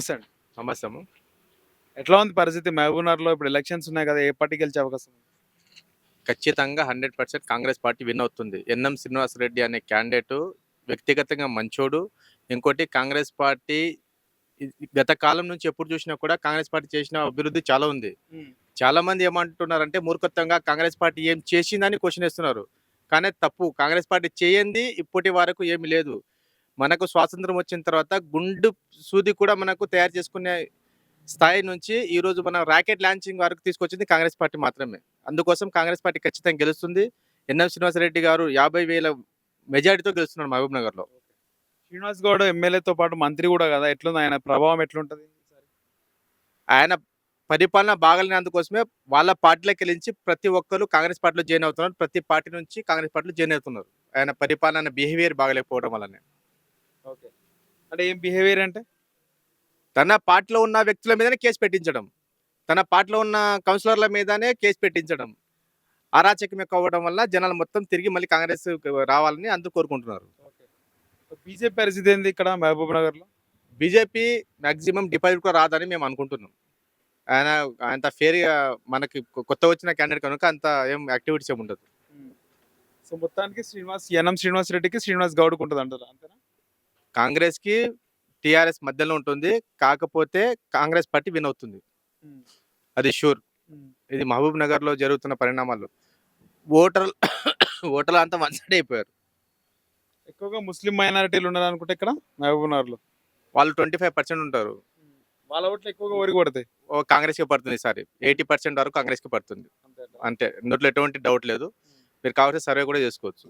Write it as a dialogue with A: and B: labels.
A: నమస్తే అండి.
B: సమస్యము
A: ఎట్లా ఉంది పరిస్థితి మహబూబ్‌నగర్‌లో ఇప్పుడు ఎలక్షన్స్ ఉన్నాయి కదా! ఏ పార్టీ గెలిచే అవకాశం ఉంది?
B: ఖచ్చితంగా 100% కాంగ్రెస్ పార్టీ విన్ అవుతుంది. ఎన్ఎం శ్రీనివాసరెడ్డి అనే క్యాండిడేట్ వ్యక్తిగతంగా మంచోడు. ఇంకోటి కాంగ్రెస్ పార్టీ గత కాలం నుంచి ఎప్పుడు చూసినా కూడా కాంగ్రెస్ పార్టీ చేసిన అభివృద్ధి చాలా ఉంది.
A: హ్మ్.
B: చాలా మంది ఏమంటున్నారంటే మూర్ఖత్వంగా కాంగ్రెస్ పార్టీ ఏం చేసిందని క్వశ్చన్ వేస్తున్నారు. కానీ అది తప్పు. కాంగ్రెస్ పార్టీ చేయంది ఇప్పటి వరకు ఏమీ లేదు. మనకు స్వాతంత్రం వచ్చిన తర్వాత గుండు సూది కూడా మనకు తయారు చేసుకునే స్థాయి నుంచి ఈరోజు మన రాకెట్ లాంచింగ్ వరకు తీసుకొచ్చింది కాంగ్రెస్ పార్టీ మాత్రమే. అందుకోసం కాంగ్రెస్ పార్టీ ఖచ్చితంగా గెలుస్తుంది. ఎన్ఎం శ్రీనివాసరెడ్డి గారు 50,000 మెజారిటీతో గెలుస్తున్నాడు మహబూబ్ నగర్‌లో.
A: శ్రీనివాస్ గౌడ్ ఎమ్మెల్యేతో పాటు మంత్రి కూడా కదా! ఎట్లుంది ఆయన ప్రభావం ఎట్లుంటది ఈసారి?
B: ఆయన పరిపాలన బాగాలేనందుకోసమే వాళ్ళ పార్టీలోకెళ్ళించి ప్రతి ఒక్కరు కాంగ్రెస్ పార్టీలో జాయిన్ అవుతున్నారు. ప్రతి పార్టీ నుంచి కాంగ్రెస్ పార్టీలో జాయిన్ అవుతున్నారు. ఆయన పరిపాలన బిహేవియర్ బాగాలేకపోవడం వల్లనే.
A: ఓకే. అంటే ఏం బిహేవియర్ అంటే?
B: తన పార్టీలో ఉన్న వ్యక్తుల మీదనే కేసు పెట్టించడం. తన పార్టీలో ఉన్న కౌన్సిలర్ల మీదనే కేసు పెట్టించడం. అరాచకం ఎక్కువ అవ్వడం వల్ల జనాలు మొత్తం తిరిగి మళ్ళీ కాంగ్రెస్ రావాలని అందరూ కోరుకుంటున్నారు.
A: ఓకే. బీజేపీ పరిస్థితి ఏంది ఇక్కడ మహబూబ్ నగర్‌లో?
B: బీజేపీ మాక్సిమం డిపాజిట్ కూడా రాదని మేము అనుకుంటున్నాం. ఆయన అంత ఫెయిర్‌గా మనకి కొత్తగా వచ్చిన క్యాండిడేట్ కనుక అంత ఏం యాక్టివిటీస్ ఏమి ఉండదు.
A: హ్మ్. సో, మొత్తానికి యనం శ్రీనివాస్ రెడ్డికి, శ్రీనివాస్ గౌడ్‌కి ఉంటదంటారా? అంతేనా?
B: కాంగ్రెస్‌కి, టీఆర్ఎస్ మధ్యలో ఉంటుంది. కాకపోతే కాంగ్రెస్ పార్టీ విన్ అవుతుంది.
A: హ్మ్.
B: అది షూర్.
A: హ్మ్.
B: ఇది మహబూబ్ నగర్‌లో జరుగుతున్న పరిణామాలు. ఓటర్లు ఓటర్లు అంతా వన్ సైడ్ అయిపోయారు.
A: ఎక్కువగా ముస్లిం మైనారిటీలు ఉన్నారనుకుంటా ఇక్కడ మహబూబ్ నగర్‌లో.
B: వాళ్ళు 25% ఉంటారు.
A: హ్మ్. వాళ్ళ ఓట్లు ఎక్కువగా ఎవరికి పడతాయి?
B: కాంగ్రెస్‌కే పడుతుంది ఈసారి. 80% వరకు కాంగ్రెస్‌కే పడుతుంది.
A: అంతే అంటారా?
B: అంతే. ఇందులో ఎటువంటి డౌట్ లేదు.
A: హ్మ్.
B: మీరు కావాల్సిన సర్వే కూడా చేసుకోవచ్చు.